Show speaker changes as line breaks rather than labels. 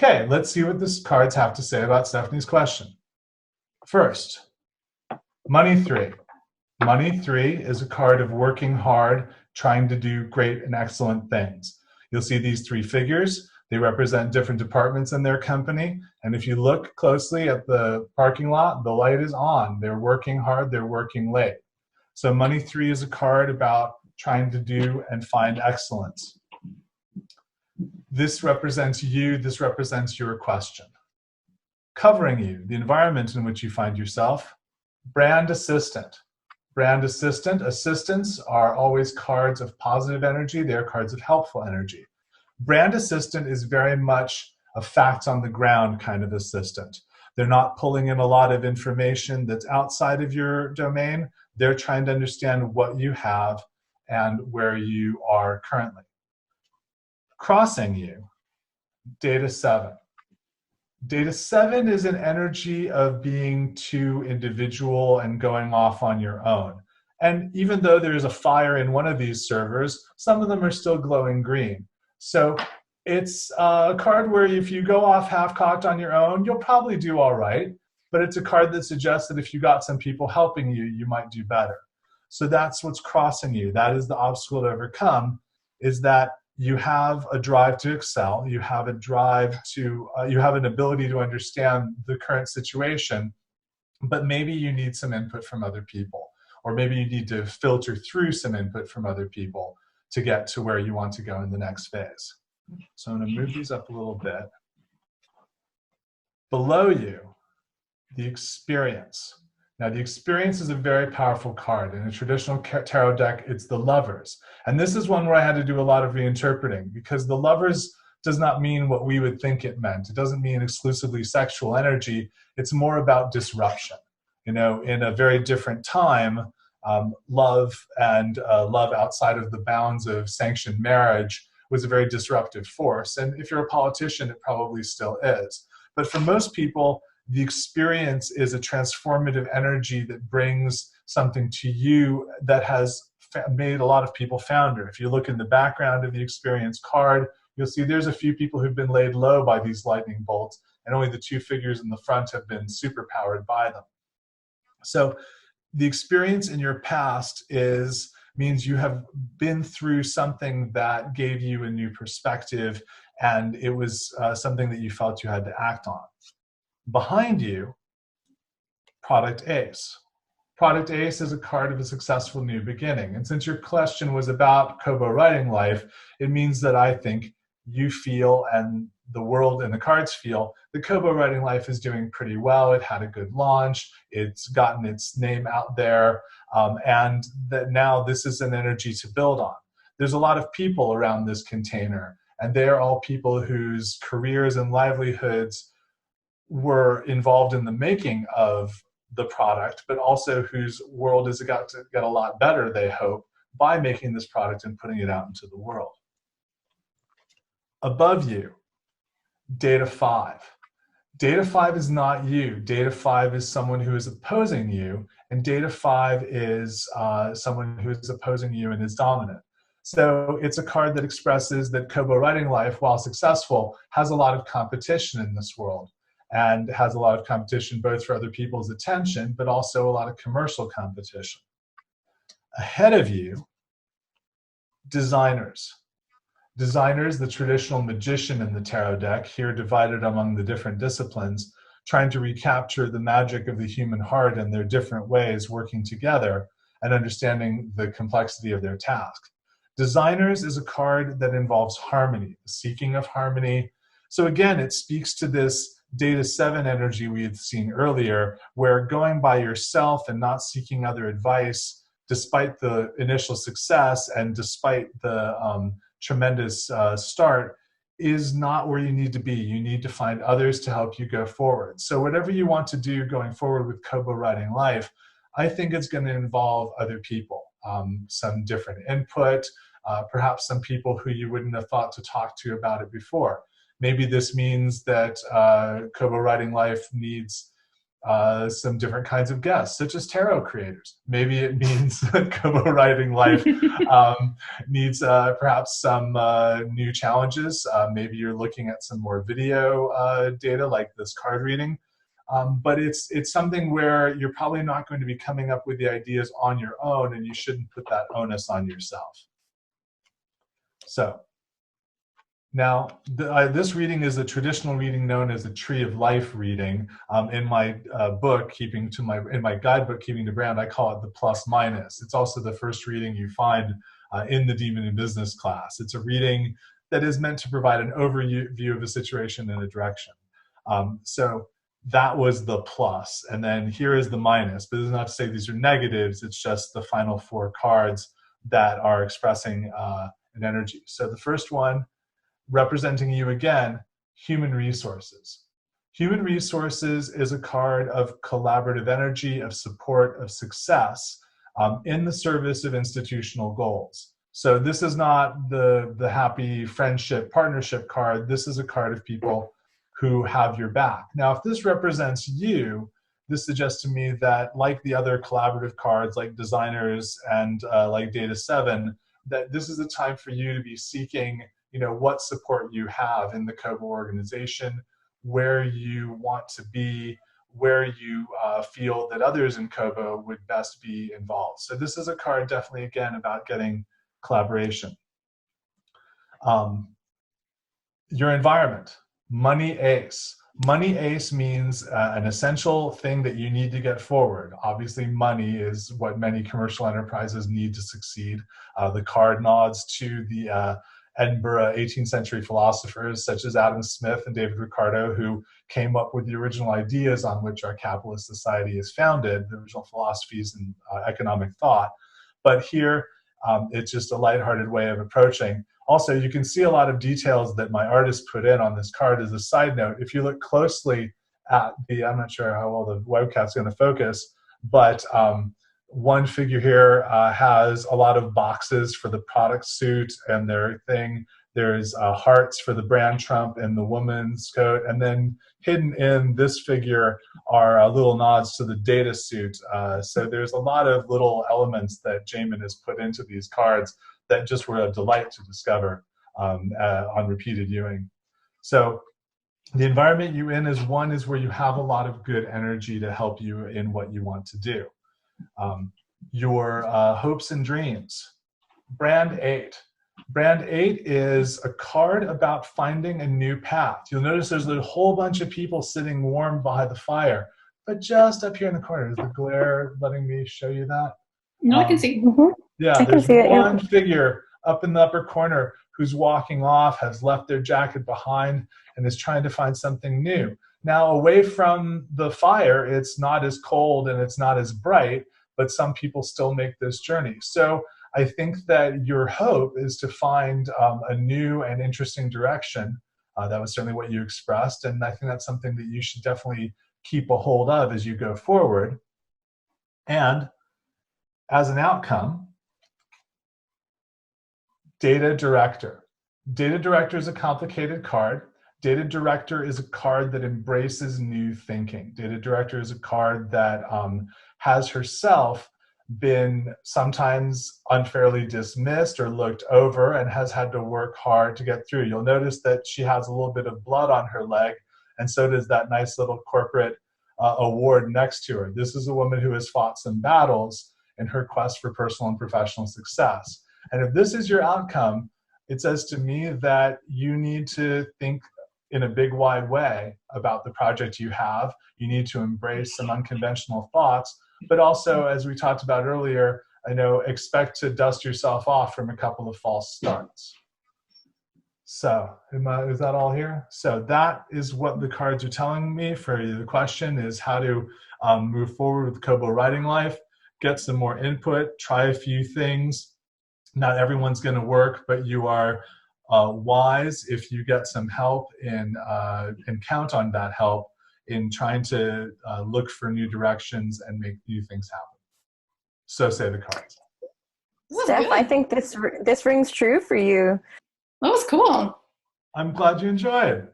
Okay, let's see what these cards have to say about Stephanie's question. First, Money 3. Money 3 is a card of working hard, trying to do great and excellent things. You'll see these 3 figures. They represent different departments in their company. And if you look closely at the parking lot, the light is on. They're working hard, they're working late. So Money 3 is a card about trying to do and find excellence. This represents you, this represents your question. Covering you, the environment in which you find yourself. Brand assistant. Brand assistant, assistants are always cards of positive energy. They're cards of helpful energy. Brand assistant is very much a facts on the ground kind of assistant. They're not pulling in a lot of information that's outside of your domain. They're trying to understand what you have and where you are currently. Crossing you, Data 7. Data 7 is an energy of being too individual and going off on your own. And even though there's a fire in one of these servers, some of them are still glowing green. So it's a card where if you go off half-cocked on your own, you'll probably do all right. But it's a card that suggests that if you got some people helping you, you might do better. So that's what's crossing you. That is the obstacle to overcome, is that you have a drive to excel. You have a drive to, you have an ability to understand the current situation, but maybe you need some input from other people, or maybe you need to filter through some input from other people to get to where you want to go in the next phase. So I'm going to move these up a little bit. Below you, the experience. Now, the experience is a very powerful card. In a traditional tarot deck, it's the Lovers. And this is one where I had to do a lot of reinterpreting, because the Lovers does not mean what we would think it meant. It doesn't mean exclusively sexual energy. It's more about disruption. You know, in a very different time, love and love outside of the bounds of sanctioned marriage was a very disruptive force. And if you're a politician, it probably still is. But for most people, the experience is a transformative energy that brings something to you that has made a lot of people founder. If you look in the background of the experience card, you'll see there's a few people who've been laid low by these lightning bolts, and only the 2 figures in the front have been superpowered by them. So the experience in your past means you have been through something that gave you a new perspective, and it was something that you felt you had to act on. Behind you, Product Ace. Product Ace is a card of a successful new beginning. And since your question was about Kobo Writing Life, it means that I think you feel, and the world and the cards feel, that Kobo Writing Life is doing pretty well. It had a good launch. It's gotten its name out there. And that now this is an energy to build on. There's a lot of people around this container, and they are all people whose careers and livelihoods were involved in the making of the product, but also whose world is got to get a lot better, they hope, by making this product and putting it out into the world. Above you, Data 5. Data 5 is not you. Data 5 is someone who is opposing you, and Data 5 is someone who is opposing you and is dominant. So it's a card that expresses that Kobo Writing Life, while successful, has a lot of competition in this world, and has a lot of competition both for other people's attention, but also a lot of commercial competition. Ahead of you, Designers. Designers, the traditional magician in the tarot deck, here divided among the different disciplines, trying to recapture the magic of the human heart in their different ways working together and understanding the complexity of their task. Designers is a card that involves harmony, the seeking of harmony. So again, it speaks to this Data 7 energy we had seen earlier, where going by yourself and not seeking other advice, despite the initial success and despite the tremendous start, is not where you need to be. You need to find others to help you go forward. So whatever you want to do going forward with Kobo Writing Life, I think it's going to involve other people, some different input, perhaps some people who you wouldn't have thought to talk to about it before. Maybe this means that Kobo Writing Life needs some different kinds of guests, such as tarot creators. Maybe it means that Kobo Writing Life needs perhaps some new challenges. Maybe you're looking at some more video data like this card reading. But it's something where you're probably not going to be coming up with the ideas on your own, and you shouldn't put that onus on yourself. So now, this reading is a traditional reading known as a Tree of Life reading. In my book, in my guidebook, Keeping the Brand, I call it the plus minus. It's also the first reading you find in the Demon in Business class. It's a reading that is meant to provide an overview of a situation and a direction. So that was the plus, and then here is the minus. But this is not to say these are negatives. It's just the final 4 cards that are expressing an energy. So the first one, representing you again, human resources. Human resources is a card of collaborative energy, of support, of success in the service of institutional goals. So this is not the happy friendship, partnership card. This is a card of people who have your back. Now, if this represents you, this suggests to me that, like the other collaborative cards, like designers and like Data 7, that this is a time for you to be seeking what support you have in the Kobo organization, where you want to be, where you feel that others in Kobo would best be involved. So this is a card definitely, again, about getting collaboration. Your environment, money ace. Money ace means an essential thing that you need to get forward. Obviously, money is what many commercial enterprises need to succeed. The card nods to the Edinburgh 18th century philosophers such as Adam Smith and David Ricardo, who came up with the original ideas on which our capitalist society is founded, the original philosophies and economic thought. But here, it's just a lighthearted way of approaching. Also, you can see a lot of details that my artist put in on this card. As a side note, if you look closely at I'm not sure how well the webcam's going to focus, but one figure here has a lot of boxes for the product suit and their thing. There's hearts for the brand trump and the woman's coat. And then hidden in this figure are little nods to the data suit. So there's a lot of little elements that Jamin has put into these cards that just were a delight to discover on repeated viewing. So the environment you're in is where you have a lot of good energy to help you in what you want to do. Your hopes and dreams. Brand 8. Brand 8 is a card about finding a new path. You'll notice there's a whole bunch of people sitting warm by the fire, but just up here in the corner, is the glare letting me show you that?
No, I can see.
Yeah, there's one figure up in the upper corner who's walking off, has left their jacket behind, and is trying to find something new. Now, away from the fire, it's not as cold and it's not as bright, but some people still make this journey. So I think that your hope is to find a new and interesting direction. That was certainly what you expressed, and I think that's something that you should definitely keep a hold of as you go forward. And as an outcome, Data Director. Data Director is a complicated card. Data Director is a card that embraces new thinking. Data Director is a card that has herself been sometimes unfairly dismissed or looked over and has had to work hard to get through. You'll notice that she has a little bit of blood on her leg, and so does that nice little corporate award next to her. This is a woman who has fought some battles in her quest for personal and professional success. And if this is your outcome, it says to me that you need to think in a big, wide way about the project you have. You need to embrace some unconventional thoughts, but also, as we talked about earlier, expect to dust yourself off from a couple of false starts. So is that all here? So that is what the cards are telling me for you. The question is how to move forward with Kobo Writing Life, get some more input, try a few things. Not everyone's going to work, but you are wise if you get some help and count on that help in trying to look for new directions and make new things happen. So say the cards.
Steph, I think this rings true for you.
That was cool.
I'm glad you enjoyed.